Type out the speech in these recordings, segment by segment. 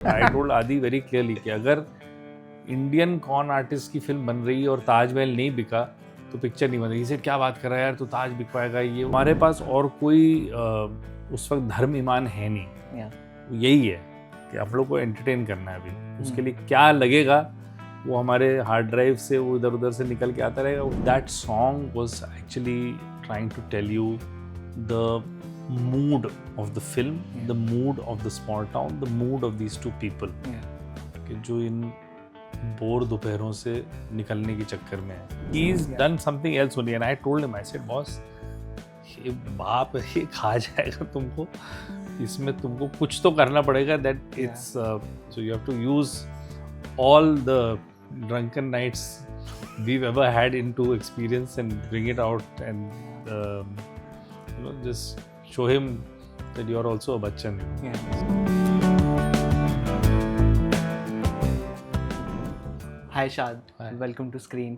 I told Adi very clearly कि अगर Indian cone artist की फिल्म बन रही है और ताजमहल नहीं बिका तो पिक्चर नहीं बन रही। इसे क्या बात कर रहा है यार, तू ताज बिकवाएगा? ये हमारे पास और कोई उस वक्त धर्म ईमान है नहीं। यही है कि आप लोग को एंटरटेन करना है। अभी उसके लिए क्या लगेगा वो हमारे हार्ड ड्राइव से वो इधर उधर से निकल के आता रहेगा। That song was actually trying to tell you the mood of the film, the mood of the small town, the mood of these two people कि जो इन बोर दोपहरों से निकलने के चक्कर में है। He's done something else only and I told him, I said, boss, ये बाप ये खा जाएगा तुमको, इसमें तुमको कुछ तो करना पड़ेगा। That it's so you have to use all the drunken nights we've ever had into experience and bring it out and just show him that you are also a Bachchan. Hi Shaad, Hi. Welcome to Screen.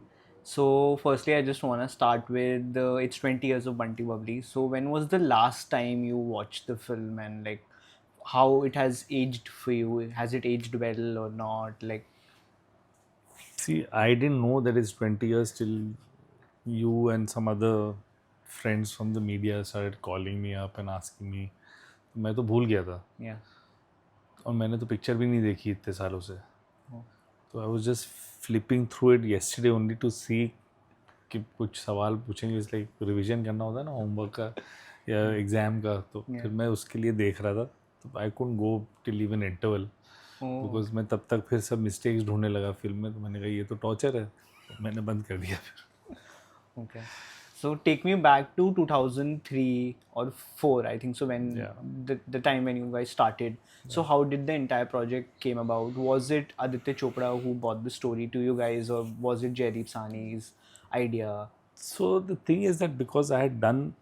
So firstly I just want to start with it's 20 years of Bunty Aur Babli. So when was the last time you watched the film and like how it has aged for you? Has it aged well or not? Like, see, I didn't know that it's 20 years till you and some other friends from the media started calling me up and asking me. मैं तो भूल गया था। और मैंने तो picture भी नहीं देखी इतने सालों से। तो I was just flipping through it yesterday only to see कि कुछ सवाल पूछेंगे, इस लाइक रिवीजन करना होता है ना होमवर्क का या एग्ज़ाम का। तो फिर मैं उसके लिए देख रहा था। तो I couldn't go till even interval because मैं तब तक फिर सब मिस्टेक्स ढूंढने लगा फिल्म में। तो मैंने कहा ये तो टॉर्चर है, तो मैंने बंद कर दिया फिर। okay. So take me back to 2003 or 4, I think so, when the time when you guys started. So how did the entire project came about? Was it Aditya Chopra who brought the story to you guys, or was it Jaideep Sahni's idea? So the thing is that because I had done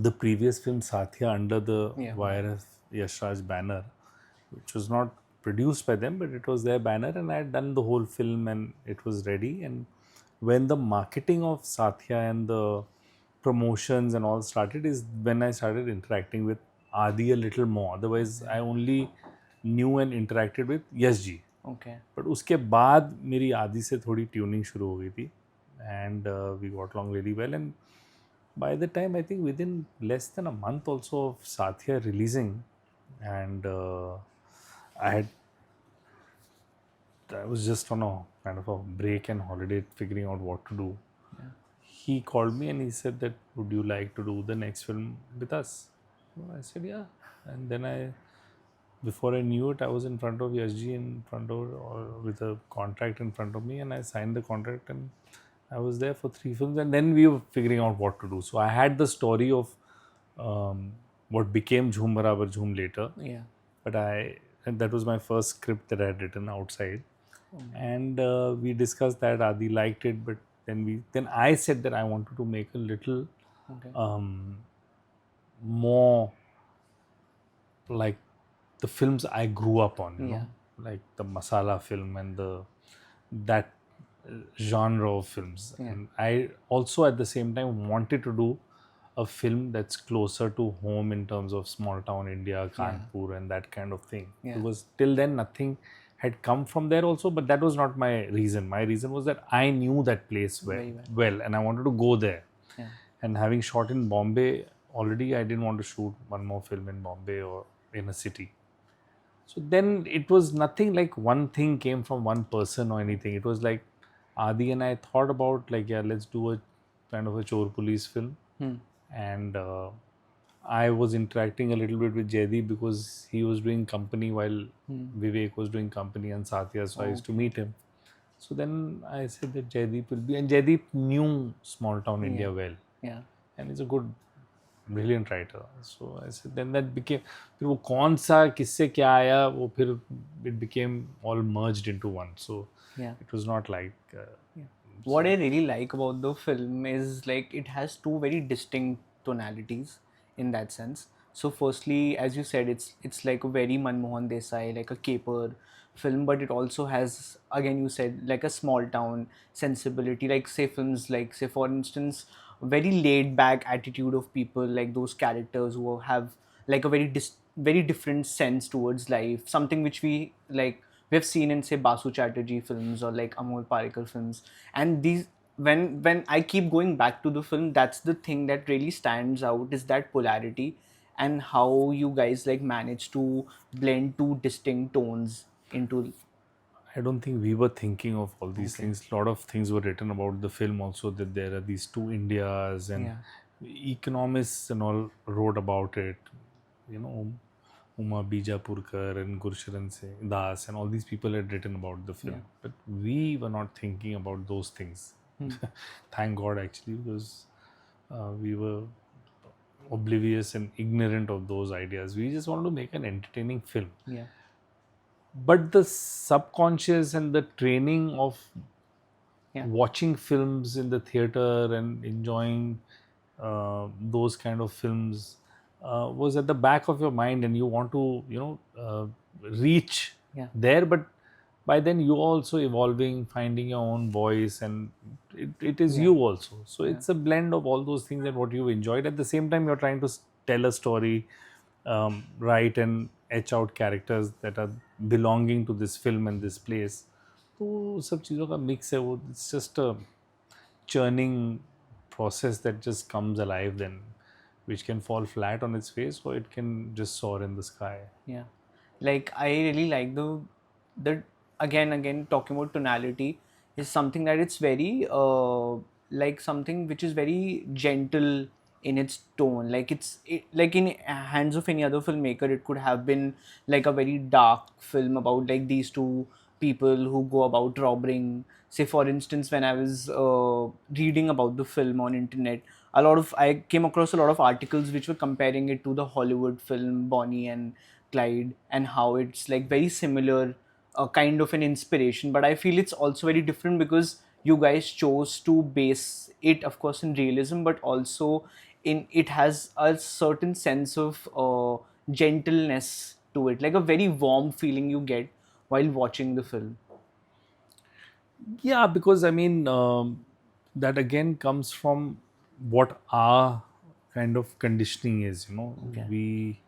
the previous film Satya under the YRF Yash Raj banner, which was not produced by them, but it was their banner, and I had done the whole film and it was ready. And when the marketing of Satya and the promotions and all started is when I started interacting with Adi a little more. Otherwise, I only knew and interacted with Yash ji. Okay. But उसके बाद मेरी आदि से थोड़ी tuning शुरू हो गई थी and we got along really well. And by the time, I think within less than a month also of Satya releasing, and I was just on a kind of a break and holiday figuring out what to do. He called me and he said that, would you like to do the next film with us? So I said yeah. And then before I knew it, I was in front of Yash ji, in front of, or with a contract in front of me, and I signed the contract and I was there for 3 films, and then we were figuring out what to do. So I had the story of what became Jhoom Barabar Jhoom later. But and that was my first script that I had written outside. And we discussed that. Adi liked it, but then I said that I wanted to make a little more like the films I grew up on, you know, like the masala film and that genre of films. And I also at the same time wanted to do a film that's closer to home in terms of small town India, Kanpur and that kind of thing. Because till then nothing had come from there also, but that was not my reason. My reason was that I knew that place well and I wanted to go there. And having shot in Bombay already, I didn't want to shoot one more film in Bombay or in a city. So then it was nothing like one thing came from one person or anything. It was like Adi and I thought about like, yeah, let's do a kind of a chore police film. And I was interacting a little bit with Jaideep because he was doing company while Vivek was doing company and Satya, so I used to meet him. So then I said that Jaideep will be, and Jaideep knew small town India well. And he's a good, brilliant writer. So I said, then that became, फिर वो कौन सा किससे क्या आया वो फिर it became all merged into one. So it was not like. What I really like about the film is like it has two very distinct tonalities in that sense. So firstly, as you said, it's like a very Manmohan Desai, like a caper film, but it also has, again you said, like a small town sensibility, like say films like, say for instance, very laid back attitude of people, like those characters who have like a very very different sense towards life, something which we have seen in, say, Basu Chatterjee films or like Amol Parikar films. And these, when I keep going back to the film, that's the thing that really stands out, is that polarity, and how you guys like manage to blend two distinct tones into. I don't think we were thinking of all these Okay. things. A lot of things were written about the film also, that there are these two Indias, and Yeah. economists and all wrote about it. You know, Uma Bijapurkar and Gursharan Das and all these people had written about the film. Yeah. But we were not thinking about those things. Thank God, actually, because we were oblivious and ignorant of those ideas. We just wanted to make an entertaining film. Yeah. But the subconscious and the training of Yeah. watching films in the theater and enjoying those kind of films was at the back of your mind, and you want to, reach Yeah. there. But by then you're also evolving, finding your own voice, and it is Yeah. you also. So Yeah. it's a blend of all those things and what you enjoyed. At the same time, you're trying to tell a story, write and etch out characters that are belonging to this film and this place. तो सब चीज़ों का mix है वो. It's just a churning process that just comes alive then, which can fall flat on its face or it can just soar in the sky. Yeah, like I really like the again talking about tonality is something that it's very like something which is very gentle in its tone. Like like in hands of any other filmmaker, it could have been like a very dark film about like these two people who go about robbing. Say for instance, when I was reading about the film on internet, I came across a lot of articles which were comparing it to the Hollywood film Bonnie and Clyde, and how it's like very similar, kind of an inspiration. But I feel it's also very different because you guys chose to base it, of course, in realism, but also in it has a certain sense of gentleness to it, like a very warm feeling you get while watching the film. Yeah, because I mean, that again comes from what our kind of conditioning is. Okay. We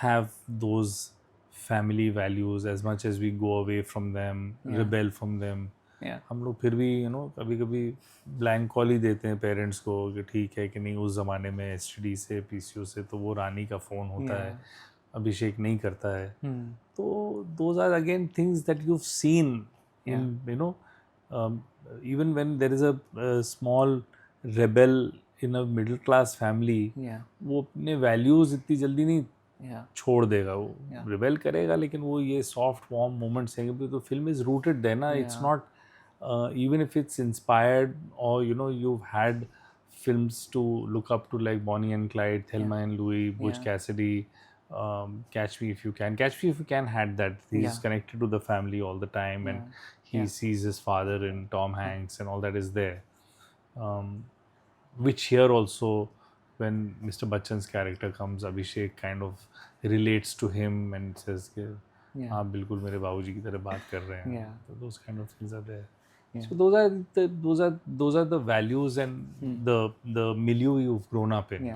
have those family values. As much as we go away from them, rebel from them, Yeah. हम लोग फिर भी कभी कभी blank call ही देते हैं parents को कि ठीक है कि नहीं. उस ज़माने में एसटीडी से पीसीओ से तो वो रानी का फ़ोन होता है, अभिषेक नहीं करता है. तो those are again things that you seen in even when there is a small rebel in a middle class family, वो अपने values इतनी जल्दी नहीं छोड़ देगा. वो rebel करेगा, लेकिन वो ये soft warm moments हैं. तो film is rooted there ना. It's not even if it's inspired or you've had films to look up to like Bonnie and Clyde, Thelma and Louise, Butch Cassidy, Catch Me If You Can. Catch Me If You Can had that. He's connected to the family all the time, and he sees his father in Tom Hanks, and all that is there. Which here also, when Mr. Bachchan's character comes, Abhishek kind of relates to him and says, हाँ बिल्कुल मेरे बाबूजी की तरह बात कर रहे हैं. So those kind of things are there. So those are the values and the milieu you've grown up in.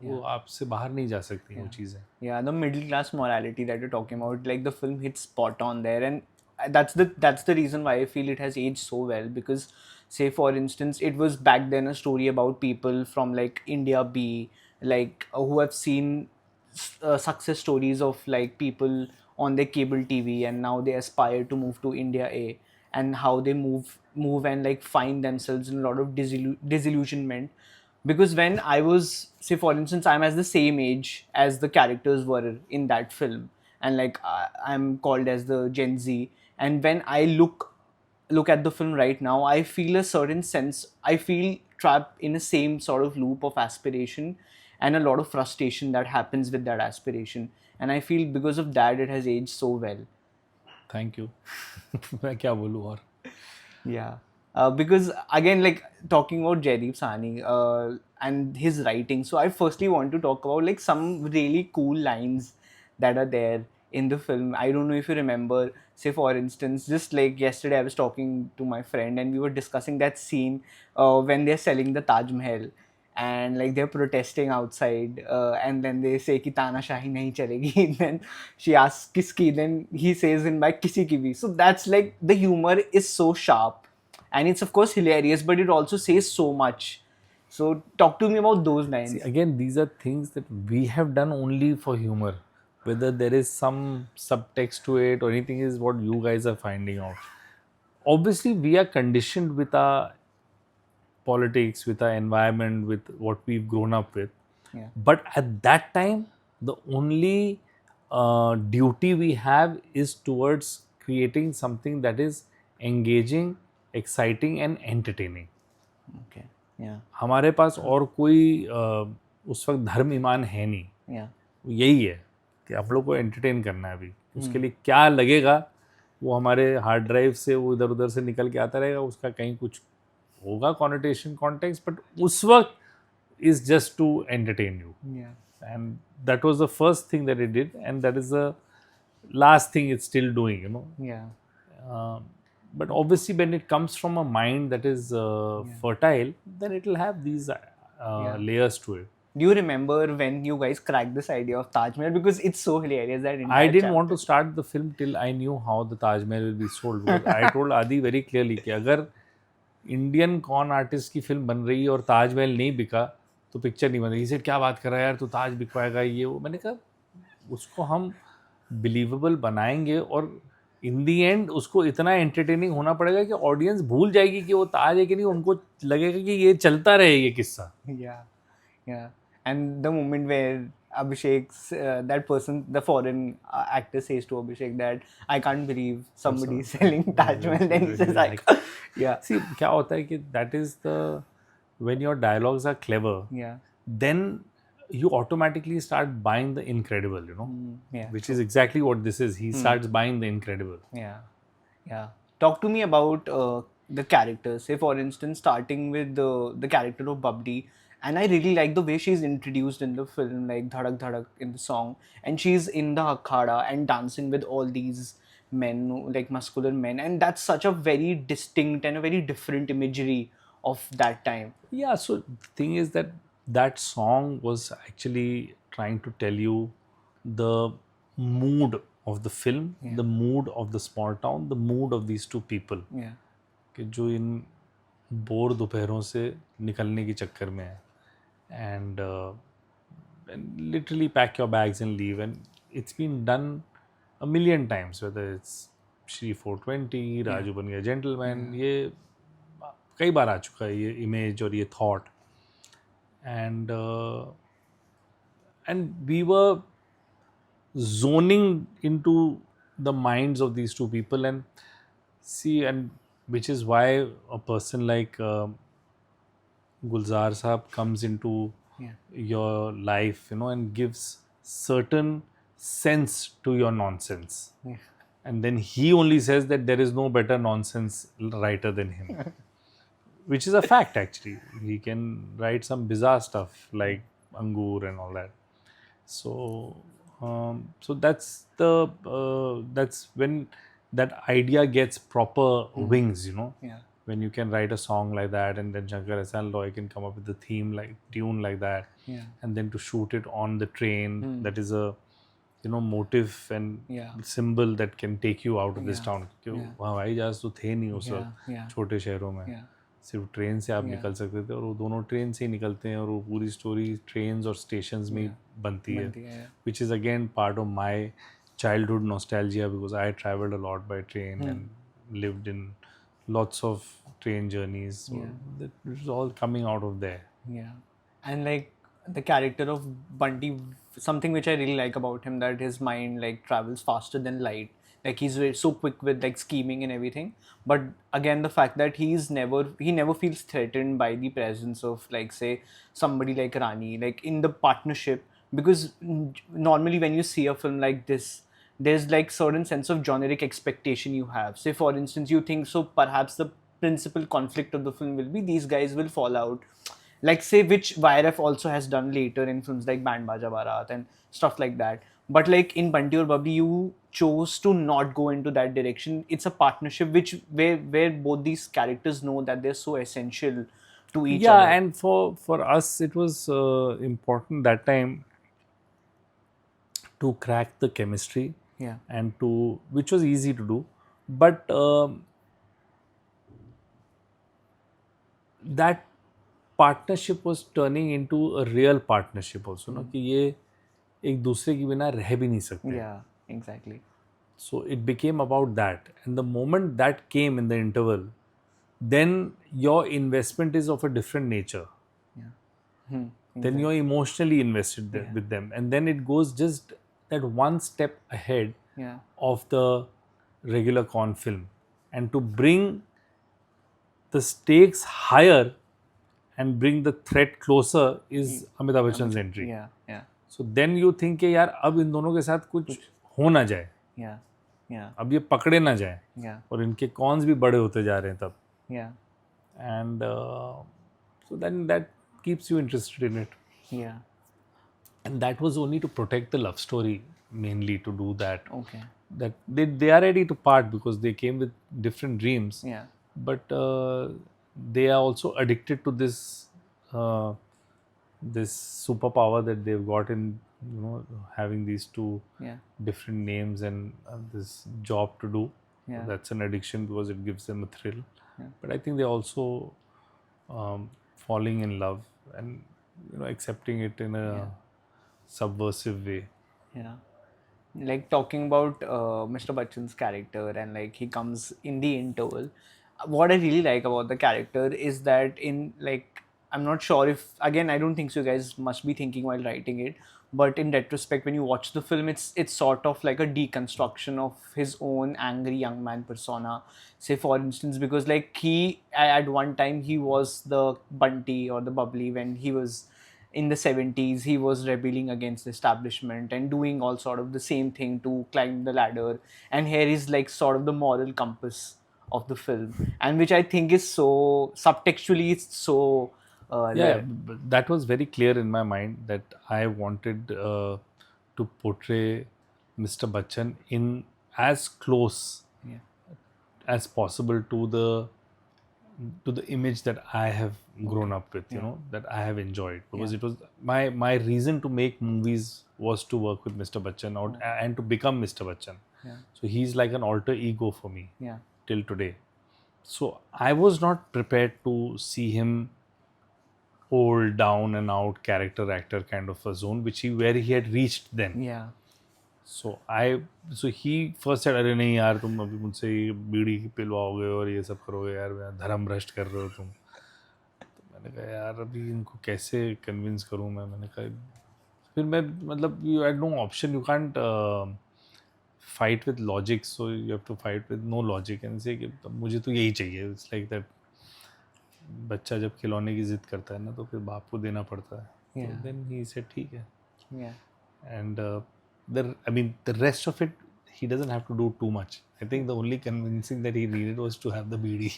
वो आपसे बाहर नहीं जा सकती वो चीज़ें. Yeah, the middle class morality that you're talking about, like the film hits spot on there, and that's the reason why I feel it has aged so well. Because, say for instance, it was back then a story about people from like India B, like who have seen success stories of like people on their cable TV, and now they aspire to move to India A, and how they move and like find themselves in a lot of disillusionment. Because when I was, say for instance, I'm as the same age as the characters were in that film, and like I'm called as the Gen Z, and when I look at the film right now, I feel a certain sense, I feel trapped in the same sort of loop of aspiration and a lot of frustration that happens with that aspiration, and I feel because of that it has aged so well. Thank you. मैं क्या बोलूँ और. Yeah. Because again, like talking about Jaideep Sahni and his writing, so I firstly want to talk about like some really cool lines that are there in the film. I don't know if you remember, say for instance, just like yesterday I was talking to my friend and we were discussing that scene when they're selling the Taj Mahal, and like they're protesting outside, and then they say ki tanashahi nahi chalegi. Then she asks kiski, then he says in by kisi ki bhi. So that's like the humor is so sharp, and it's of course hilarious, but it also says so much. So talk to me about those See, lines. again, these are things that we have done only for humor. Whether there is some subtext to it or anything is what you guys are finding out. Obviously, we are conditioned with our politics, with our environment, with what we've grown up with. Yeah. But at that time, the only duty we have is towards creating something that is engaging, exciting, and entertaining. Okay. Yeah. हमारे पास और कोई उस वक्त धर्म ईमान है नहीं. Yeah. यही है कि आप लोग को एंटरटेन करना है. अभी उसके लिए क्या लगेगा वो हमारे हार्ड ड्राइव से वो इधर उधर से निकल के आता रहेगा. उसका कहीं कुछ होगा कॉनोटेशन कॉन्टेक्स्ट, बट उस वक्त is just to entertain you. And that was the first thing that it did, and that is the last thing it's still doing, you know. But obviously when it comes from a mind that is fertile, then it will have these layers to it. Do you remember when you guys cracked this idea of Taj Mahal? Because it's so hilarious that I didn't want to start the film till I knew how the Taj Mahal will be sold. Because I told Adi very clearly कि अगर Indian cone artist की film बन रही है और ताज महल नहीं बिका तो पिक्चर नहीं बन रही. इसे क्या बात कर रहा है यार, तू ताज बिकवाएगा ये वो. मैंने कहा उसको हम बिलीवेबल बनाएंगे और इन दी एंड उसको इतना एंटरटेनिंग होना पड़ेगा कि ऑडियंस भूल जाएगी कि वो ताज है कि नहीं. उनको लगेगा कि ये चलता रहे ये किस्सा. Yeah. And the moment where Abhishek's that person, the foreign actor, says to Abhishek that I can't believe somebody is selling Taj Mahal, then he says like, yeah. See, क्या होता है कि that is the when your dialogues are clever, then you automatically start buying the incredible, you know. Which is exactly what this is. He starts buying the incredible. Yeah. Talk to me about the characters. Say for instance, starting with the character of Babli. And I really like the way she's introduced in the film, like Dhadak Dhadak in the song. And she's in the akhada and dancing with all these men, like muscular men. And that's such a very distinct and a very different imagery of that time. Yeah, so the thing is that that song was actually trying to tell you the mood of the film, the mood of the small town, the mood of these two people. कि जो इन bore दोपहरों से निकलने की चक्कर में है. And literally pack your bags and leave. And it's been done a million times, whether it's Shri 420, Raju Ban Gaya Gentleman. ये कई बार आ चुका है ये इमेज और ये thought. And we were zoning into the minds of these two people, and see, and which is why a person like Gulzar Saab comes into your life, you know, and gives certain sense to your nonsense. And then he only says that there is no better nonsense writer than him. Which is a fact actually. He can write some bizarre stuff like Angur and all that. So that's when that idea gets proper wings, you know. When you can write a song like that, and then Shankar Ehsaan Loy can come up with the theme like tune like that, and then to shoot it on the train, that is a, you know, motive and symbol that can take you out of this town. वहाँ हवाई जहाज तो थे नहीं उस वक्त छोटे शहरों में. सिर्फ ट्रेन से आप निकल सकते थे और वो दोनों ट्रेन से ही निकलते हैं और वो पूरी स्टोरी ट्रेन्स और स्टेशंस में बनती है. Which is again part of my childhood nostalgia, because I traveled a lot by train and lived in lots of train journeys. So that was all coming out of there. And like the character of Bunty, something which I really like about him, that his mind like travels faster than light. Like he's so quick with like scheming and everything. But again, the fact that he never feels threatened by the presence of like say somebody like Rani, like in the partnership. Because normally when you see a film like this, there's like certain sense of generic expectation you have. Say for instance, you think so perhaps the principal conflict of the film will be these guys will fall out, like say which YRF also has done later in films like Band Baja Barat and stuff like that. But like in Bunty Aur Babli, you chose to not go into that direction. It's a partnership where both these characters know that they're so essential to each Yeah, other. and for us it was important that time to crack the chemistry, Yeah. and to which was easy to do, but that partnership was turning into a real partnership also, ना कि ये एक दूसरे के बिना रह भी नहीं सकते. Yeah, exactly. So it became about that, and the moment that came in the interval, then your investment is of a different nature. Yeah. Then Exactly. you're emotionally invested Yeah. with them, and then it goes just that one step ahead Yeah. of the regular con film, and to bring the stakes higher and bring the threat closer is Amitabh Bachchan's entry. Yeah. Yeah. So then you think कि यार अब इन दोनों के साथ कुछ हो ना जाए, Yeah. Yeah. अब ये पकड़े ना जाए, Yeah. और इनके कॉन्स भी बड़े होते जा रहे हैं तब, Yeah. and so then that keeps you interested in it. Yeah. And that was only to protect the love story, mainly to do that. Okay. That they are ready to part because they came with different dreams. Yeah. But they are also addicted to this this superpower that they've got in, you know, having these two Yeah. different names and this job to do. Yeah. That's an addiction because it gives them a thrill. Yeah. But I think they're also falling in love and, you know, accepting it in a subversive way. Yeah. Like talking about Mr. Bachchan's character, and like he comes in the interval. What I really like about the character is that in like, I'm not sure if, again, I don't think so, you guys must be thinking while writing it, but in retrospect when you watch the film, it's sort of like a deconstruction of his own angry young man persona. Say for instance, because like he at one time he was the Bunty or the Bubbly when he was in the 70s. He was rebelling against the establishment and doing all sort of the same thing to climb the ladder, and here is like sort of the moral compass of the film, and which I think is so subtextually, it's so Yeah, there. that was very clear in my mind that I wanted to portray Mr. Bachchan in as close Yeah. as possible to the image that I have grown up with, you know, that I have enjoyed, because it was my reason to make movies was to work with Mr. Bachchan out and to become Mr. Bachchan. Yeah. So he's like an alter ego for me Yeah. till today. So I was not prepared to see him old, down and out character actor kind of a zone, where he had reached then. Yeah. So he first said, अरे नहीं यार तुम अभी मुझसे बीड़ी पिलवाओगे और ये सब करोगे यार, धर्म भ्रष्ट कर रहे हो तुम. तो मैंने कहा यार अभी इनको कैसे कन्विंस करूँ मैंने कहा फिर मैं मतलब you had no option, you can't fight with logic, so you have to fight with no logic and say कि मुझे तो यही चाहिए. इट्स लाइक दैट बच्चा जब खिलौने की जिद करता है ना तो फिर बाप को देना पड़ता है. तो देन ही सेड ठीक है. And the rest of it he doesn't have to do too much. I think the only convincing that he needed was to have the BD.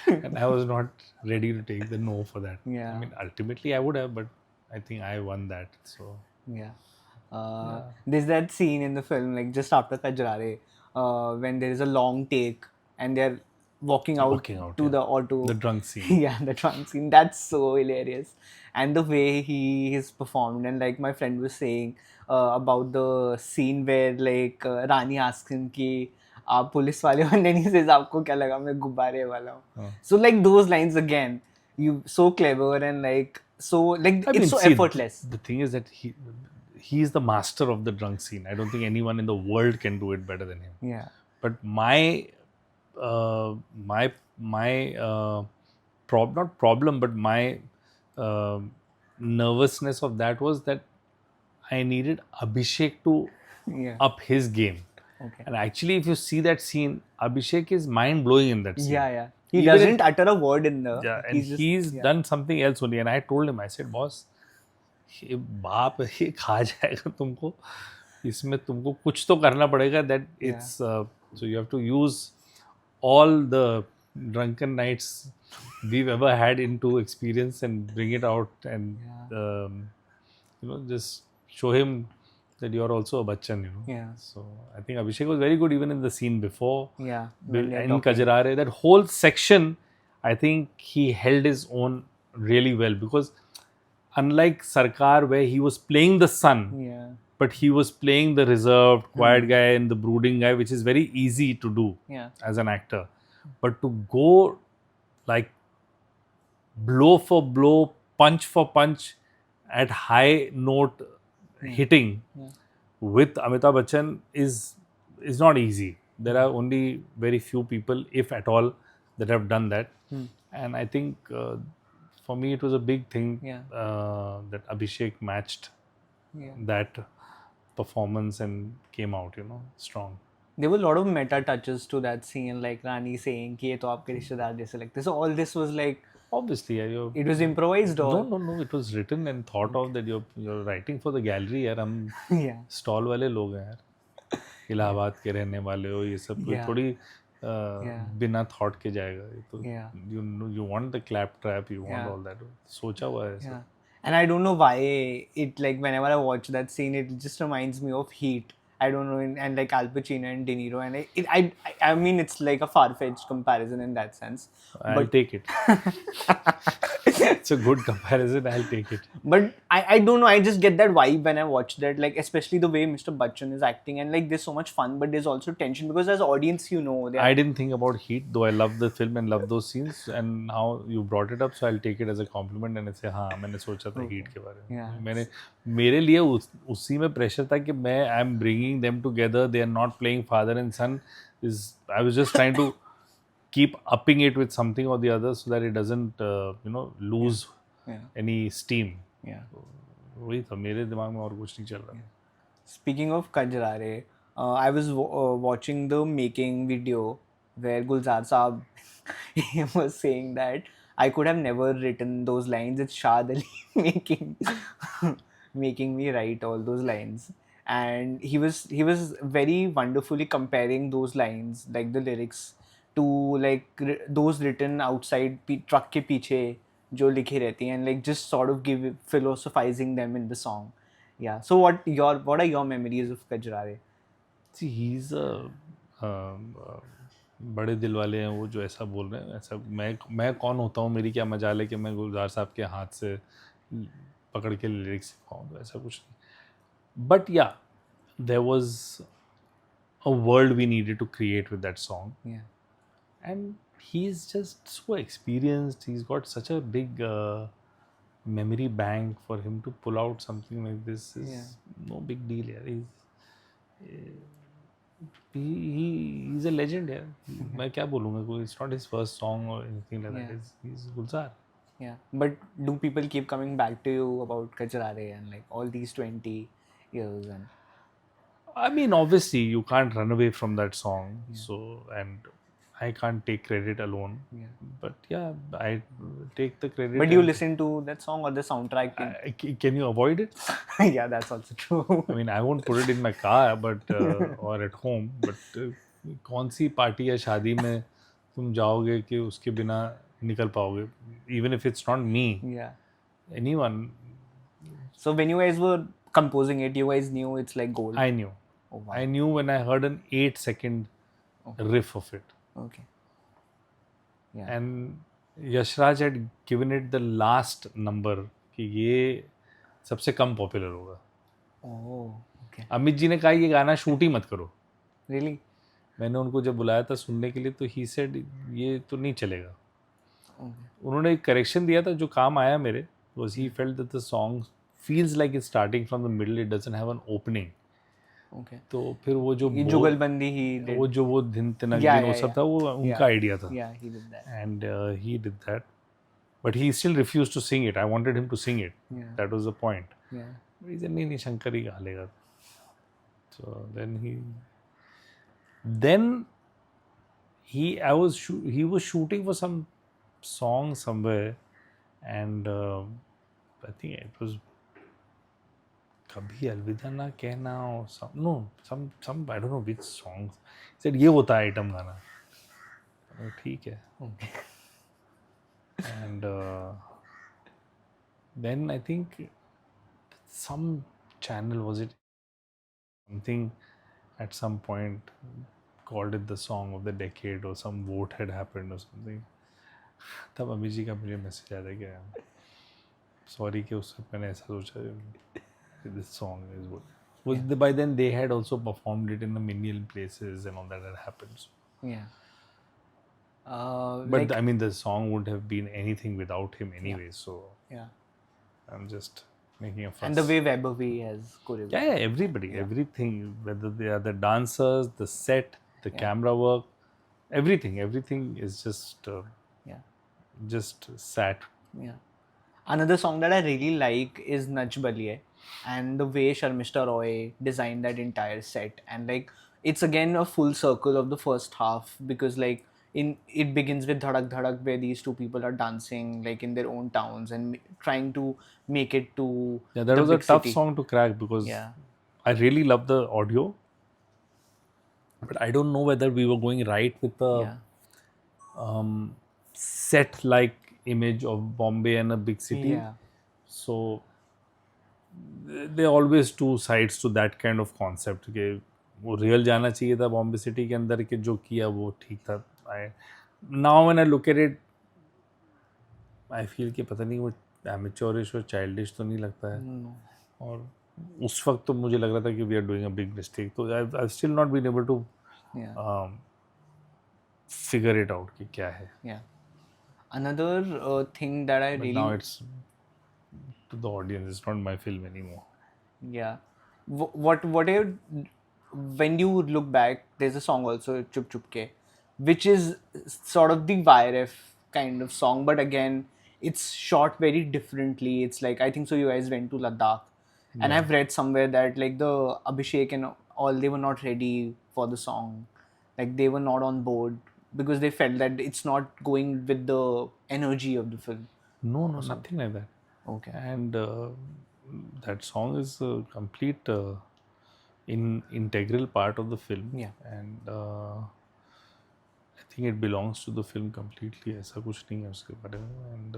And I was not ready to take the no for that. Yeah. I mean, ultimately I would have, but I think I won that. So there's that scene in the film, like just after Kajra Re, when there is a long take and they're walking out to the auto. The drunk scene. Yeah, the drunk scene. That's so hilarious. And the way he is performed, and like my friend was saying about the scene where like Rani asks him कि आप police वाले हो, and then he says आपको क्या लगा मैं गुब्बारे वाला हूँ. So like those lines again, you so clever and like so like I it's so effortless. The thing is that he is the master of the drunk scene. I don't think anyone in the world can do it better than him. Yeah. But not problem, but my nervousness of that was that I needed Abhishek to up his game. Okay. And actually, if you see that scene, Abhishek is mind blowing in that scene. Yeah. He doesn't utter a word in the. Yeah, and he's done something else only. And I told him, I said, boss, ये बाप ये खा जाएगा तुमको. इसमें तुमको कुछ तो करना पड़ेगा. That it's so you have to use all the drunken nights we've ever had into experience and bring it out and you know, just show him that you're also a Bachchan, you know. Yeah. So I think Abhishek was very good even in the scene before. Yeah. In Kajra Re, that whole section, I think he held his own really well, because unlike Sarkar, where he was playing the son, but he was playing the reserved, quiet guy and the brooding guy, which is very easy to do as an actor. But to go like blow for blow, punch for punch, at high note hitting with Amitabh Bachchan is not easy. There are only very few people, if at all, that have done that. And I think for me it was a big thing that Abhishek matched that performance and came out, strong. There were a lot of meta touches to that scene, like Rani saying कि ये तो आपके रिश्तेदार जैसे लगते. So all this was like, obviously, it was improvised, or no, it was written and thought of, that you're writing for the gallery यार. हम stall वाले लोग हैं यार, इलाहाबाद के रहने वाले हो, ये सब कोई थोड़ी बिना थॉट के जाएगा. ये तो you want the clap trap, you want all that. सोचा हुआ है सब. And I don't know why it, like, whenever I watch that scene, it just reminds me of Heat. I don't know, and like Al Pacino and De Niro, and I mean, it's like a far-fetched comparison in that sense. I'll take it. It's a good comparison. I'll take it. But I don't know. I just get that vibe when I watch that, like especially the way Mr. Bachchan is acting, and like there's so much fun, but there's also tension, because as an audience, I didn't think about Heat, though I love the film and love those scenes, and now you brought it up, so I'll take it as a compliment and say, हाँ, मैंने सोचा था Heat के बारे में. मेरे लिए उसी में प्रेशर था कि मैं I'm bringing them together. They are not playing father and son. I was just trying to keep upping it with something or the other, so that it doesn't lose any steam. वही था, मेरे दिमाग में और कुछ नहीं चल रहा. Speaking of Kajra Re, I was watching the making video where Gulzar Saab he was saying that I could have never written those lines. It's Shaad Ali making me write all those lines. And he was very wonderfully comparing those lines, like the lyrics, to like those written outside truck ke piche jo likhe rehti hain, and like just sort of philosophizing them in the song. Yeah. So what are your memories of Kajra Re? See, he's बड़े दिल वाले हैं वो, जो ऐसा बोल रहे हैं. ऐसा मैं कौन होता हूँ, मेरी क्या मजाल है कि मैं गुलजार साहब के हाथ से पकड़ के लिरिक्स सिखाऊँ, तो ऐसा कुछ नहीं. But yeah, there was a world we needed to create with that song. Yeah. And he's just so experienced. He's got such a big memory bank. For him to pull out something like this is no big deal. He's a legend. मैं क्या बोलूँगा? It's not his first song or anything like that. He's Gulzar. Yeah, but do people keep coming back to you about Kajra Re and like all these 20 years? And I mean, obviously you can't run away from that song. So, and I can't take credit alone. But yeah, I take the credit. But you listen to that song or the soundtrack? Can you avoid it? Yeah, that's also true. I mean, I won't put it in my car, but or at home. But कौन सी party या शादी में तुम जाओगे कि उसके बिना निकल पाओगे? Even if it's not me. Yeah. Anyone. So when you guys were composing it, you guys knew it's like gold? I knew. Oh, wow. I knew when I heard an 8-second riff of it. Okay. Yeah. And Yashraj had given it the last number कि ये सबसे कम popular होगा. Oh, okay. Amit ji ने कहा ये गाना shoot ही मत करो. Really? मैंने उनको जब बुलाया था सुनने के लिए, तो he said ये तो नहीं चलेगा. Okay. उन्होंने एक करेक्शन दिया था जो काम आया मेरे. Was he felt that the song feels like it's starting from the middle, it doesn't have an opening. Okay. तो फिर वो जो जुगलबंदी ही did. वो जो वो दिन तिनक दिन वो सब था, वो उनका आइडिया था. Yeah, he did that. And he did that, but he still refused to sing it. I wanted him to sing it. Yeah. That was the point. Yeah. But he said नहीं शंकर ही गा लेगा. So then he was shooting for some song somewhere, and I think it was कभी अलविदा ना कहना or some I don't know which songs. He said ये होता है आइटम गाना. ठीक है. Okay. And then I think some channel, was it something, at some point called it the song of the decade, or some vote had happened or something. तब अभी जी का मुझे मैसेज आया था कि सॉरी कि उस वक्त मैंने ऐसा सोचा this song is good by then they had also performed it in a million places and all that had happened. Yeah. But Like, I mean the song wouldn't have been anything without him anyway, so yeah. I'm just making a fuss. And the way Weberby has choreographed. Yeah, everybody, everything, whether they are the dancers, the set, the camera work, everything is just just sat. Yeah. Another song that I really like is Najbal, and the way Sharmishta Roy designed that entire set, and like it's again a full circle of the first half, because like it begins with Dhadak Dhadak, where these two people are dancing like in their own towns and trying to make it to that the was a big tough city. song to crack because I really love the audio, but I don't know whether we were going right with the set like image of Bombay and a big city. So there are always two sides to that kind of concept कि वो real जाना चाहिए था Bombay city के अंदर के जो किया वो ठीक था. Now when I look at it, I feel कि पता नहीं वो amateurish और childish तो नहीं लगता है. और उस वक्त तो मुझे लग रहा था कि we are doing a big mistake. तो I've still not been able to figure it out कि क्या है. Another thing that I really... Now it's to the audience. It's not my film anymore. Yeah. What when you look back, there's a song also, Chup Chup Ke, which is sort of the YRF kind of song, but again, it's shot very differently. It's like, I think so you guys went to Ladakh, and I've read somewhere that like the Abhishek and all, they were not ready for the song. Like they were not on board because they felt that it's not going with the energy of the film. No, nothing like that. Okay. And that song is a complete integral part of the film. Yeah. And I think it belongs to the film completely. ऐसा कुछ नहीं है उसके बारे में. And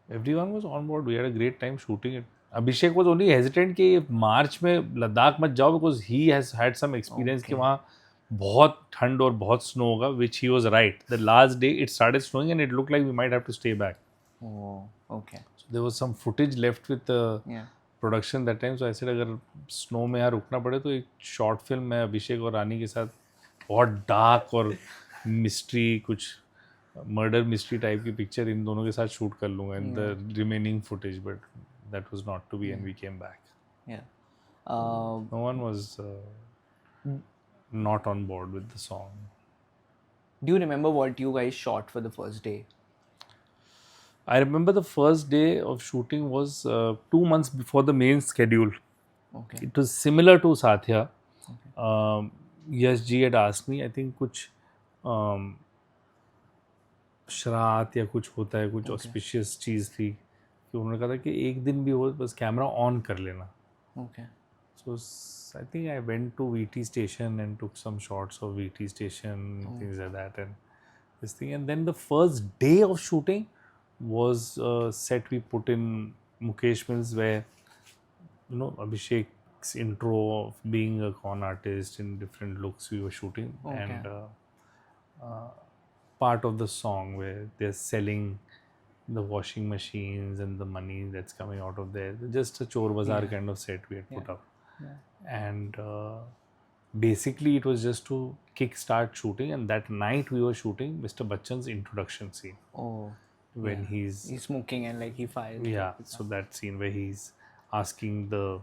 everyone was on board. We had a great time shooting it. Abhishek was only hesitant कि मार्च में लद्दाख मत जाओ because he has had some experience कि वहाँ बहुत ठंड और बहुत स्नो होगा, which he was right. The last day it started snowing and it looked like we might have to stay back. Oh, okay. So there was some footage left with the production that time. So I said अगर snow में यहाँ रुकना पड़े तो एक short film मैं अभिषेक और रानी के साथ बहुत dark और mystery कुछ murder mystery type की picture इन दोनों के साथ shoot कर लूँगा in the remaining footage, but that was not to be and we came back. Yeah. No one was not on board with the song. Do you remember what you guys shot for the first day? I remember the first day of shooting was 2 months before the main schedule. Okay. It was similar to Sathya. Yes, Ji had asked me, I think कुछ शरात या कुछ होता है, कुछ auspicious चीज़ थी कि उन्होंने कहा था कि एक दिन भी हो बस कैमरा ऑन कर लेना. Okay. So I think I went to VT station and took some shots of VT station, things like that, and this thing. And then the first day of shooting was a set we put in Mukesh Mills where, you know, Abhishek's intro of being a con artist in different looks we were shooting. And part of the song where they're selling the washing machines and the money that's coming out of there. Just a chor bazaar kind of set we had put up. And basically it was just to kickstart shooting, and that night we were shooting Mr. Bachchan's introduction scene. Oh. When he's smoking and like he fires. Yeah, so that scene where he's asking the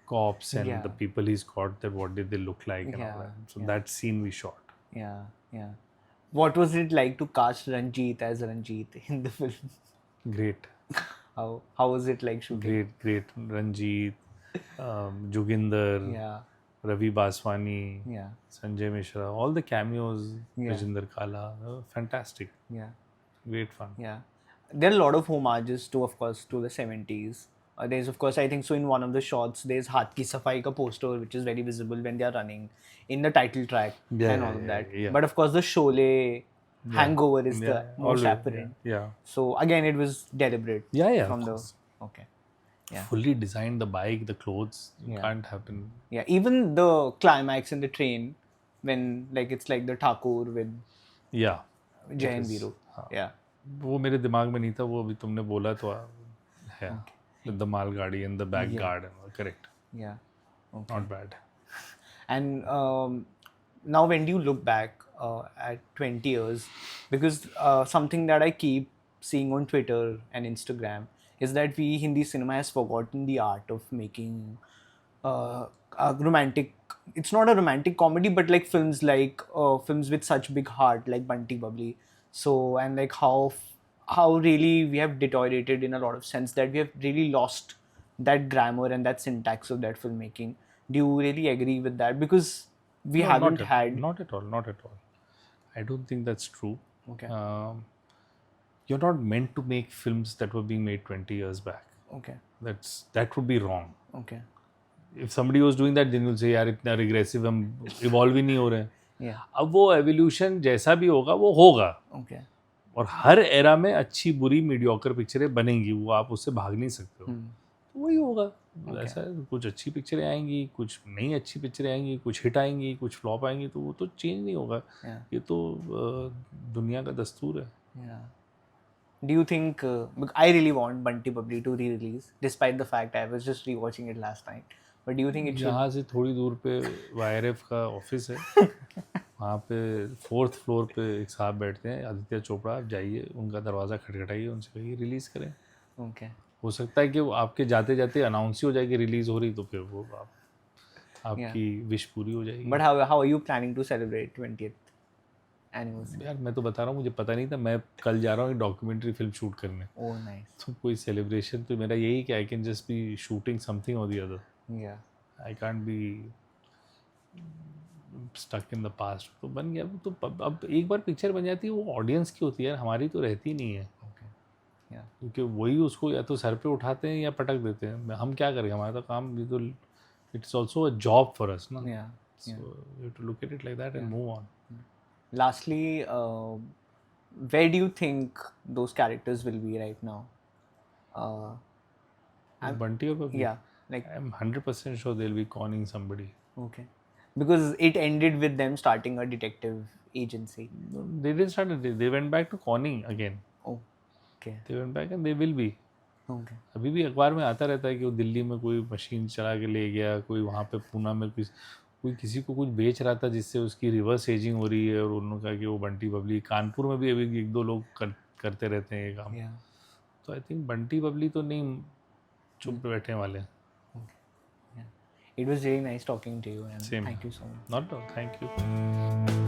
cops and the people he's caught that what did they look like and all that. So that scene we shot. Yeah. What was it like to cast Ranjit as Ranjit in the film? Great. How was it like shooting? Great. Ranjit, Joginder, Ravi Baswani, Sanjay Mishra, all the cameos, Rajinder Kala, fantastic. Yeah. Great fun. Yeah. There are a lot of homages to, of course, to the 70s. There's, of course, I think so in one of the shots, there's Haath Ki Safai ka poster, which is very visible when they are running in the title track and all of that. Yeah. But of course, the Sholay hangover is the most apparent. Yeah. So again, it was deliberate. Yeah, from of the course. Okay. Yeah. Fully designed the bike, the clothes. Can't happen. Yeah. Even the climax in the train when like it's like the Thakur with. Yeah. जय हिंद वीरो. हाँ. Yeah. वो मेरे दिमाग में नहीं था, वो अभी तुमने बोला तो है. With the मालगाड़ी and the back guard and correct. Yeah. Okay. Not bad. And now when do you look back at 20 years, because something that I keep seeing on Twitter and Instagram is that we Hindi cinema has forgotten the art of making a romantic, it's not a romantic comedy, but like films with such big heart like Bunty Babli. So, and like how really we have deteriorated in a lot of sense, that we have really lost that grammar and that syntax of that filmmaking. Do you really agree with that? Because we No, haven't had. Not at all. Not at all. I don't think that's true. Okay. You're not meant to make films that were being made 20 years back. Okay. That would be wrong. Okay. If somebody was doing that, then you'll say यार इतना regressive, हम evolve ही नहीं हो रहे हैं. Yeah. अब वो evolution जैसा भी होगा वो होगा. Okay. और हर एरा में अच्छी बुरी मीडियोकर पिक्चरें बनेंगी, वो आप उससे भाग नहीं सकते हो. तो वही होगा. ऐसा है, कुछ अच्छी पिक्चरें आएंगी, कुछ नहीं अच्छी पिक्चरें आएंगी, कुछ हिट आएंगी, कुछ फ्लॉप आएंगी, तो वो तो चेंज नहीं होगा. ये तो दुनिया का दस्तूर है. Do you think I really want Bunty Babli to re-release, despite the fact I was just rewatching it last night. But do you think it should? यहाँ से थोड़ी दूर पे YRF का ऑफिस है. वहाँ पे 4th फ्लोर पे एक साहब बैठते हैं, आदित्य चोपड़ा. आप जाइए, उनका दरवाज़ा खटखटाइए, उनसे कहिए रिलीज़ करें. Okay. हो सकता है कि वो आपके जाते जाते अनाउंस ही हो जाए कि रिलीज़ हो रही, तो फिर वो आपकी विश पूरी हो जाएगी. But how are you planning to celebrate 20th anniversary? यार मैं तो बता रहा हूँ, मुझे पता नहीं था. मैं कल जा रहा हूँ एक डॉक्यूमेंट्री फिल्म शूट करने. Oh, nice. तो कोई सेलिब्रेशन तो मेरा यही कि I can just be shooting something और the other. Yeah. I can't be stuck in the past. तो बन गया तो अब एक बार पिक्चर बन जाती है, वो ऑडियंस की होती है, हमारी तो रहती नहीं है. क्योंकि वही उसको या तो सर पे उठाते हैं या पटक देते हैं. हम क्या करें, हमारा तो काम भी तो, it's also a job for us ना. So you have to look at it like that and move on. Lastly, where do you think those characters will be right now? Bunty Aur Babli? Yeah, like I'm 100% sure they'll be conning somebody. Okay, because it ended with them starting a detective agency. No, they didn't start it. They went back to conning again. Oh, okay. They went back and they will be. Okay. अभी भी अखबार में आता रहता है कि वो दिल्ली में कोई मशीन चला के ले गया, कोई वहाँ पे पूना में कोई किसी को कुछ बेच रहा था जिससे उसकी रिवर्स एजिंग हो रही है, और उन्होंने कहा कि वो बंटी बबली. कानपुर में भी अभी 1-2 लोग करते रहते हैं ये काम. तो आई थिंक बंटी बबली तो नहीं चुप बैठने वाले हैं. It was really nice talking to you, and Same. thank you so much. Not no, thank you.